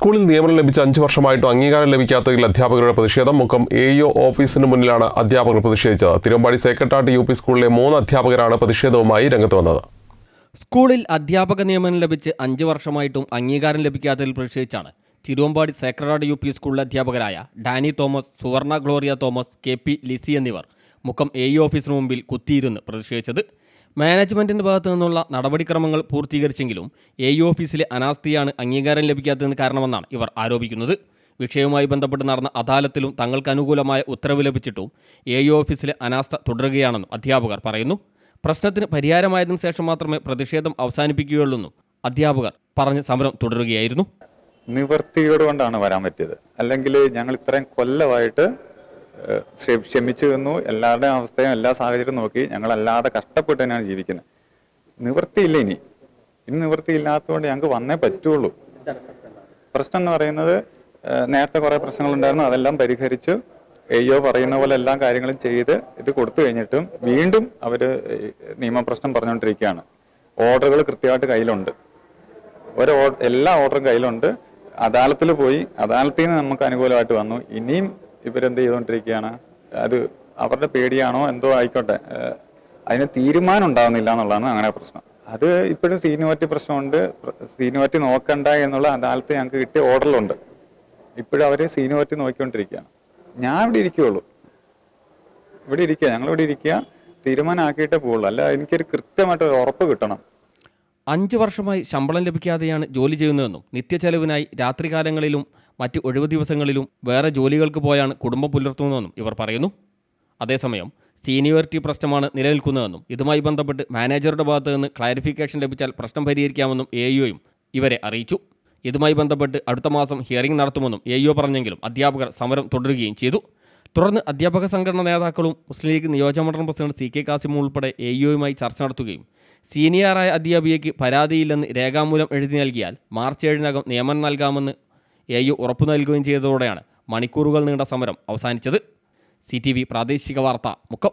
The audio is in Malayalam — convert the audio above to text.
സ്കൂളിൽ നിയമനം ലഭിച്ച 5 വർഷമായിട്ടും അംഗീകാരം ലഭിക്കാത്തതിൽ അധ്യാപകരുടെ പ്രതിഷേധം. മുക്കം AEO ഓഫീസിന് മുന്നിലാണ് അധ്യാപകർ പ്രതിഷേധിച്ചത്. തിരുവമ്പാടി സേക്രട്ടേറിയറ്റ് UP സ്കൂളിലെ 3 അധ്യാപകരാണ് പ്രതിഷേധവുമായി രംഗത്ത് വന്നത്. സ്കൂളിൽ അധ്യാപക നിയമനം ലഭിച്ച് 5 വർഷമായിട്ടും അംഗീകാരം ലഭിക്കാത്തതിൽ പ്രതിഷേധിച്ചാണ് തിരുവമ്പാടി സേക്രട്ടേറിയറ്റ് UP സ്കൂളിലെ അധ്യാപകരായ ഡാനി തോമസ്, സുവർണ ഗ്ലോറിയ തോമസ്, KP ലിസി എന്നിവർ മുക്കം AEO ഓഫീസിന് മുമ്പിൽ കുത്തിയിരുന്ന് പ്രതിഷേധിച്ചത്. മാനേജ്മെൻറ്റിൻ്റെ ഭാഗത്തു നിന്നുള്ള നടപടിക്രമങ്ങൾ പൂർത്തീകരിച്ചെങ്കിലും AEO ഓഫീസിലെ അനാസ്ഥയാണ് അംഗീകാരം ലഭിക്കാത്തതിന് കാരണമെന്നാണ് ഇവർ ആരോപിക്കുന്നത്. വിഷയവുമായി ബന്ധപ്പെട്ട് നടന്ന അദാലത്തിലും തങ്ങൾക്ക് അനുകൂലമായ ഉത്തരവ് ലഭിച്ചിട്ടും AEO ഓഫീസിലെ അനാസ്ഥ തുടരുകയാണെന്നും അധ്യാപകർ പറയുന്നു. പ്രശ്നത്തിന് പരിഹാരമായതിനു ശേഷം മാത്രമേ പ്രതിഷേധം അവസാനിപ്പിക്കുകയുള്ളൂവെന്നും അധ്യാപകർ പറഞ്ഞ് സമരം തുടരുകയായിരുന്നു. നിവൃത്തിയോട് കൊണ്ടാണ് വരാൻ പറ്റിയത്. അല്ലെങ്കിൽ ഞങ്ങൾ ഇത്രയും കൊല്ലമായിട്ട് ക്ഷമിച്ചു നിന്നു. എല്ലാവരുടെയും അവസ്ഥയും എല്ലാ സാഹചര്യവും നോക്കി ഞങ്ങളല്ലാതെ കഷ്ടപ്പെട്ട് തന്നെയാണ് ജീവിക്കുന്നത്. നിവൃത്തിയില്ല. ഇനി നിവൃത്തിയില്ലാത്തതുകൊണ്ട് ഞങ്ങൾക്ക് വന്നേ പറ്റുള്ളൂ. പ്രശ്നം എന്ന് പറയുന്നത് നേരത്തെ കുറേ പ്രശ്നങ്ങളുണ്ടായിരുന്നു. അതെല്ലാം പരിഹരിച്ചു AEO പറയുന്ന പോലെ എല്ലാ കാര്യങ്ങളും ചെയ്ത് ഇത് കൊടുത്തു കഴിഞ്ഞിട്ടും വീണ്ടും അവർ നിയമപ്രശ്നം പറഞ്ഞുകൊണ്ടിരിക്കുകയാണ്. ഓർഡറുകൾ കൃത്യമായിട്ട് കയ്യിലുണ്ട്. എല്ലാ ഓർഡറും കയ്യിലുണ്ട്. അദാലത്തിൽ പോയി, അദാലത്തിൽ നിന്ന് നമുക്ക് അനുകൂലമായിട്ട് വന്നു. ഇനിയും ഇവരെന്ത് ചെയ്തുകൊണ്ടിരിക്കുകയാണ്? അത് അവരുടെ പേടിയാണോ എന്തോ ആയിക്കോട്ടെ, അതിന് തീരുമാനം ഉണ്ടാകുന്നില്ല എന്നുള്ളതാണ് അങ്ങനെ പ്രശ്നം. അത് ഇപ്പോഴും സീനിയോറിറ്റി പ്രശ്നമുണ്ട്. സീനിയോറിറ്റി നോക്കണ്ട എന്നുള്ള അദാലത്ത് ഞങ്ങൾക്ക് കിട്ടിയ ഓർഡറിലുണ്ട്. ഇപ്പോഴും അവർ സീനിയോറിറ്റി നോക്കിക്കൊണ്ടിരിക്കുകയാണ്. ഞാൻ ഇവിടെ ഇരിക്കുകയുള്ളൂ. ഞങ്ങളിവിടെ ഇരിക്കുക, തീരുമാനമാക്കിയിട്ടേ പോവുള്ളൂ. അല്ല, എനിക്കൊരു കൃത്യമായിട്ട് ഉറപ്പ് കിട്ടണം. 5 വർഷമായി ശമ്പളം ലഭിക്കാതെയാണ് ജോലി ചെയ്യുന്നതെന്നും നിത്യച്ചെലവിനായി രാത്രികാലങ്ങളിലും മറ്റ് ഒഴിവു ദിവസങ്ങളിലും വേറെ ജോലികൾക്ക് പോയാണ് കുടുംബം പുലർത്തുന്നതെന്നും ഇവർ പറയുന്നു. അതേസമയം സീനിയോറിറ്റി പ്രശ്നമാണ് നിലനിൽക്കുന്നതെന്നും ഇതുമായി ബന്ധപ്പെട്ട് മാനേജറുടെ ഭാഗത്ത് നിന്ന് ക്ലാരിഫിക്കേഷൻ ലഭിച്ചാൽ പ്രശ്നം പരിഹരിക്കാമെന്നും AEOയും ഇവരെ അറിയിച്ചു. ഇതുമായി ബന്ധപ്പെട്ട് അടുത്ത മാസം ഹിയറിംഗ് നടത്തുമെന്നും AEO പറഞ്ഞെങ്കിലും അധ്യാപകർ സമരം തുടരുകയും ചെയ്തു. തുടർന്ന് അധ്യാപക സംഘടനാ നേതാക്കളും മുസ്ലിം ലീഗ് നിയോജകമണ്ഡലം പ്രസിഡന്റ് CK കാസിം ഉൾപ്പെടെ AEOയുമായി ചർച്ച നടത്തുകയും സീനിയറായ അധ്യാപികയ്ക്ക് പരാതിയില്ലെന്ന് രേഖാമൂലം എഴുതി നൽകിയാൽ മാർച്ച് 7-നകം നിയമനം നൽകാമെന്ന് AEO ഉറപ്പു നൽകുകയും ചെയ്തതോടെയാണ് മണിക്കൂറുകൾ നീണ്ട സമരം അവസാനിച്ചത്. CTV പ്രാദേശിക വാർത്ത, മുക്കം.